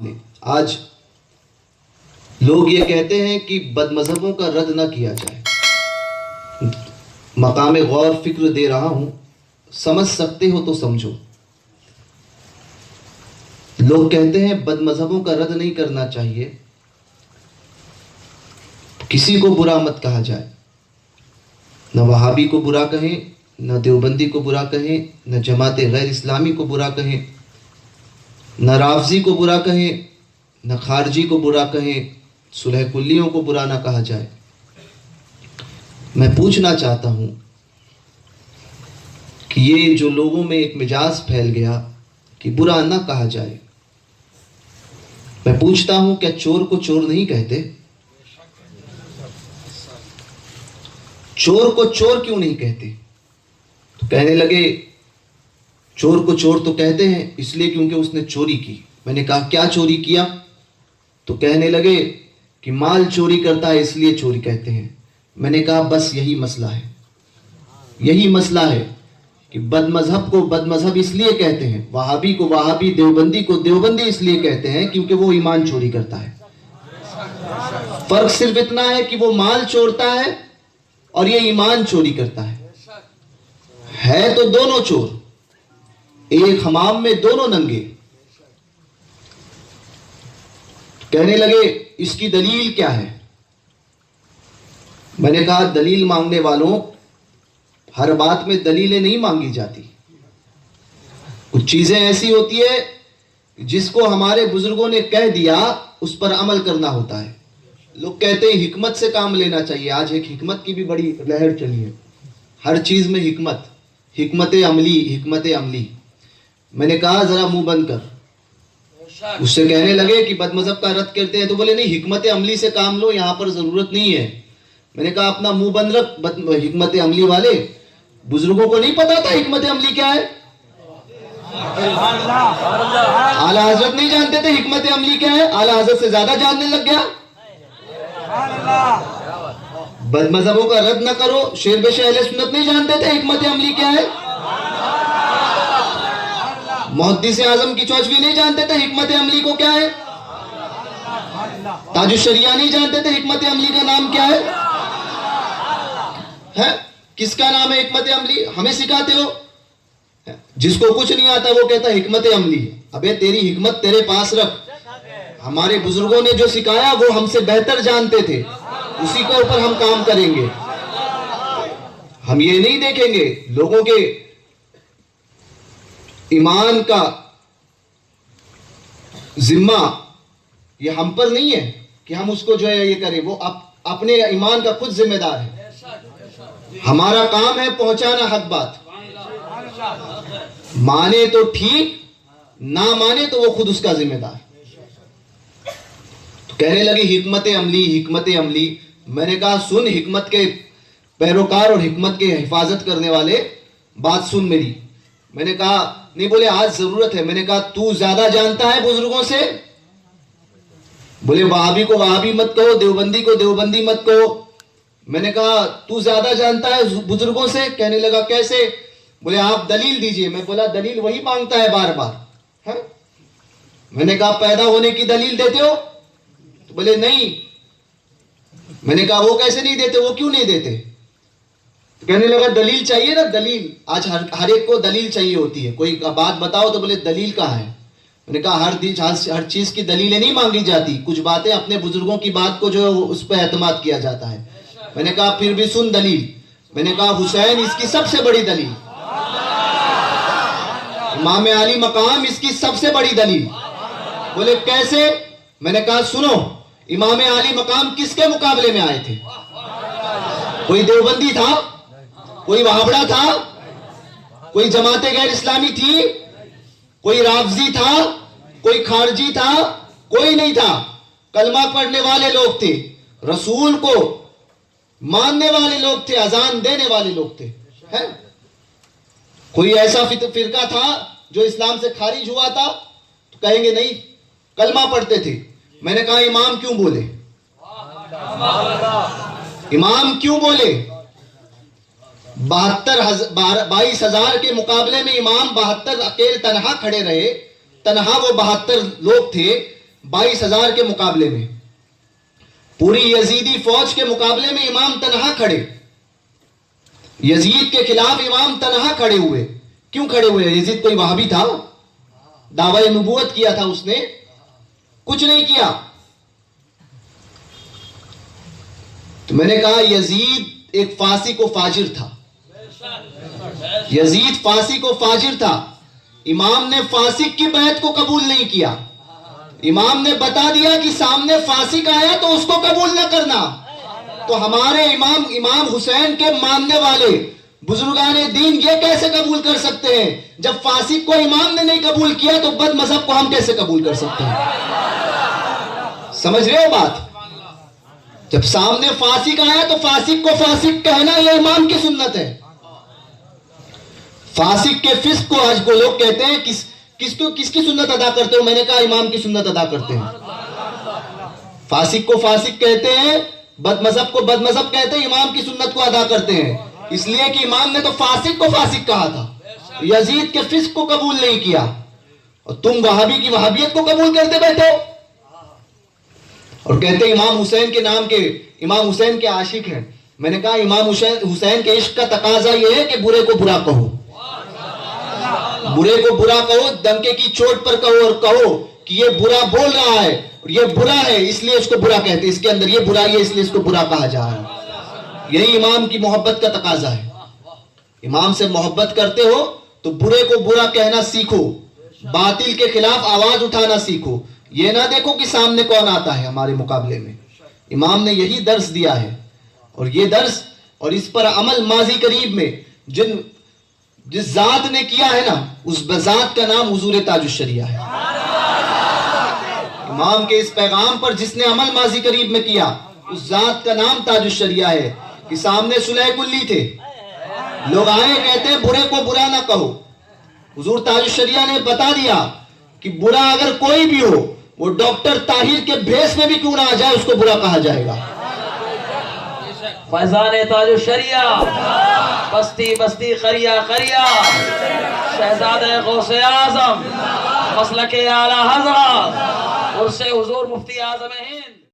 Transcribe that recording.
आज लोग ये कहते हैं कि बदमज़हबों का रद्द ना किया जाए। मकाम गौर फिक्र दे रहा हूं, समझ सकते हो तो समझो। लोग कहते हैं बदमज़हबों का रद्द नहीं करना चाहिए, किसी को बुरा मत कहा जाए, न वहाबी को बुरा कहें, न देवबंदी को बुरा कहें, न जमात गैर इस्लामी को बुरा कहें, न राफजी को बुरा कहें, न खारजी को बुरा कहें, सुलह कुल्लियों को बुरा ना कहा जाए। मैं पूछना चाहता हूं कि ये जो लोगों में एक मिजाज फैल गया कि बुरा ना कहा जाए, मैं पूछता हूं क्या चोर को चोर नहीं कहते? चोर को चोर क्यों नहीं कहते? तो कहने लगे चोर को चोर तो कहते हैं इसलिए क्योंकि उसने चोरी की। मैंने कहा क्या चोरी किया? तो कहने लगे कि माल चोरी करता है इसलिए चोरी कहते हैं। मैंने कहा बस यही मसला है, यही मसला है कि बदमजहब को बदमजहब इसलिए कहते हैं, वहाबी को वहाबी, देवबंदी को देवबंदी इसलिए कहते हैं क्योंकि वो ईमान चोरी करता है। फर्क सिर्फ इतना है कि वो माल चोरता है और ये ईमान चोरी करता है तो दोनों चोर, एक हमाम में दोनों नंगे। कहने लगे इसकी दलील क्या है? मैंने कहा दलील मांगने वालों, हर बात में दलीलें नहीं मांगी जाती। कुछ चीजें ऐसी होती है जिसको हमारे बुजुर्गों ने कह दिया उस पर अमल करना होता है। लोग कहते हैं हिकमत से काम लेना चाहिए। आज एक हिकमत की भी बड़ी लहर चली है, हर चीज में हिकमत, हिकमत अमली, हिकमत अमली। मैंने कहा जरा मुंह बंद कर। उससे कहने लगे कि बदमज़हब का रद्द करते हैं, तो बोले नहीं हिकमत अमली से काम लो, यहां पर जरूरत नहीं है। मैंने कहा अपना मुंह बंद रख। हिकमत अमली वाले बुजुर्गों को नहीं पता था हिकमत अमली क्या है? आला हजरत नहीं जानते थे हिकमत अमली क्या है, आला हजरत से ज्यादा जानने लग गया। बदमज़हबों का रद्द न करो, शेर बेशे अहले सुन्नत नहीं जानते थे हिकमत अमली क्या है। मुहद्दिस आजम की चौचवी नहीं जानते थे हिकमत अमली को क्या है। ताजुश शरिया नहीं जानते थे हिकमत अमली का नाम क्या है? किसका नाम है हिकमत अमली? हमें सिखाते हो। जिसको कुछ नहीं आता वो कहता हिकमत अमली। अबे तेरी हिकमत तेरे पास रख। हमारे बुजुर्गों ने जो सिखाया वो हमसे बेहतर जानते थे, उसी के ऊपर हम काम करेंगे। हम ये नहीं देखेंगे लोगों के ईमान का जिम्मा ये हम पर नहीं है कि हम उसको जो है ये करें। वो अपने ईमान का खुद जिम्मेदार है। हमारा काम है पहुंचाना हक बात। माने तो ठीक, ना माने तो वो खुद उसका जिम्मेदार। तो कहने लगे हिकमत अमली, हिकमत अमली। मैंने कहा सुन हिकमत के पैरोकार और हिकमत के हिफाजत करने वाले, बात सुन मेरी। मैंने कहा नहीं। बोले आज जरूरत है। मैंने कहा तू ज्यादा जानता है बुजुर्गों से। बोले वहाबी को वहाबी मत कहो, देवबंदी को देवबंदी मत कहो। मैंने कहा तू ज्यादा जानता है बुजुर्गों से। कहने लगा कैसे? बोले आप दलील दीजिए। मैं बोला दलील वही मांगता है बार बार है? मैंने कहा पैदा होने की दलील देते हो? तो बोले नहीं। मैंने कहा वो कैसे नहीं देते, वो क्यों नहीं देते? तो कहने लगा दलील चाहिए ना, दलील। आज हर एक को दलील चाहिए होती है। कोई बात बताओ तो बोले दलील कहाँ है। मैंने कहा हर चीज की दलीलें नहीं मांगी जाती। कुछ बातें अपने बुजुर्गों की बात को जो है उस पर एतमाद किया जाता है। मैंने कहा फिर भी सुन दलील। मैंने कहा हुसैन इसकी सबसे बड़ी दलील, इमाम अली मकाम इसकी सबसे बड़ी दलील। बोले कैसे? मैंने कहा सुनो, इमाम अली मकाम किसके मुकाबले में आए थे? कोई देवबंदी था, कोई वहाबड़ा था, कोई जमाते गैर इस्लामी थी, कोई राफजी था, कोई खारजी था? कोई नहीं था। कलमा पढ़ने वाले लोग थे, रसूल को मानने वाले लोग थे, अजान देने वाले लोग थे। है? कोई ऐसा फिरका था जो इस्लाम से खारिज हुआ था? तो कहेंगे नहीं, कलमा पढ़ते थे। मैंने कहा इमाम क्यों बोले? इमाम क्यों बोले? 22,000 के मुकाबले में इमाम 72 अकेले तनहा खड़े रहे। तनहा वो 72 लोग थे 22,000 के मुकाबले में, पूरी यजीदी फौज के मुकाबले में इमाम तनहा खड़े, यजीद के खिलाफ इमाम तनहा खड़े हुए। क्यों खड़े हुए? यजीद कोई वहाबी था? दावा नबूवत किया था उसने? कुछ नहीं किया। तो मैंने कहा यजीद एक फासी को फाजिर था, यजीद फासी को फाजिर था। इमाम ने फासिक की बैत को कबूल नहीं किया। इमाम ने बता दिया कि सामने फासिक आया तो उसको कबूल न करना। तो हमारे इमाम हुसैन के मानने वाले बुजुर्गाने दीन ये कैसे कबूल कर सकते हैं? जब फासिक को इमाम ने नहीं कबूल किया तो बद मजहब को हम कैसे कबूल कर सकते हैं? समझ रहे हो बात? जब सामने फासिक आया तो फासिक को फासिक कहना यह इमाम की सुन्नत है। फासिक के फिस्क को आज को लोग कहते हैं किसकी सुन्नत अदा करते हो? मैंने कहा इमाम की सुन्नत अदा करते हैं। फासिक को फासिक कहते हैं, बदमजहब को बदमजहब कहते हैं, इमाम की सुन्नत को अदा करते हैं। इसलिए कि इमाम ने तो फासिक को फासिक कहा था, यजीद के फिस्क को कबूल नहीं किया, और तुम वहाबी की वहाबियत को कबूल करते बैठे हो और कहते इमाम हुसैन के नाम के, इमाम हुसैन के आशिक हैं। मैंने कहा इमाम हुसैन के इश्क का तकाजा यह है कि बुरे को बुरा कहो, बुरे को बुरा कहो, डंके की चोट पर कहो और कहो कि ये बुरा बोल रहा है और ये बुरा है इसलिए इसको बुरा कहते हैं, इसके अंदर ये बुराई है इसलिए इसको बुरा कहा जा रहा है। यही इमाम की मोहब्बत का तकाजा है। इमाम से मोहब्बत करते हो तो बुरे को बुरा कहना सीखो, बातिल के खिलाफ आवाज उठाना सीखो। ये ना देखो कि सामने कौन आता है हमारे मुकाबले में। इमाम ने यही दर्स दिया है, और ये दर्स और इस पर अमल माजी करीब में जिस जात ने किया है ना, उस जात का नाम हुजूर ताजुश्शरिया है। इमाम के इस पैगाम पर जिसने अमल माजी करीब में किया, उस जात का नाम ताजुश्शरिया है। कि सामने सुलह कुल्ली थे, लोग आए कहते हैं बुरे को बुरा ना कहो। हुजूर ताजुश्शरिया ने बता दिया कि बुरा अगर कोई भी हो, वो डॉक्टर ताहिर के भेष में भी क्यों ना आ जाए, उसको बुरा कहा जाएगा। फैजान ताजुश्शरिया, बस्ती बस्ती खरिया खरिया, शहजादे गौसे आजम, मसलके आला हज़रत, उर्से हुजूर मुफ्ती आज़म हिंद।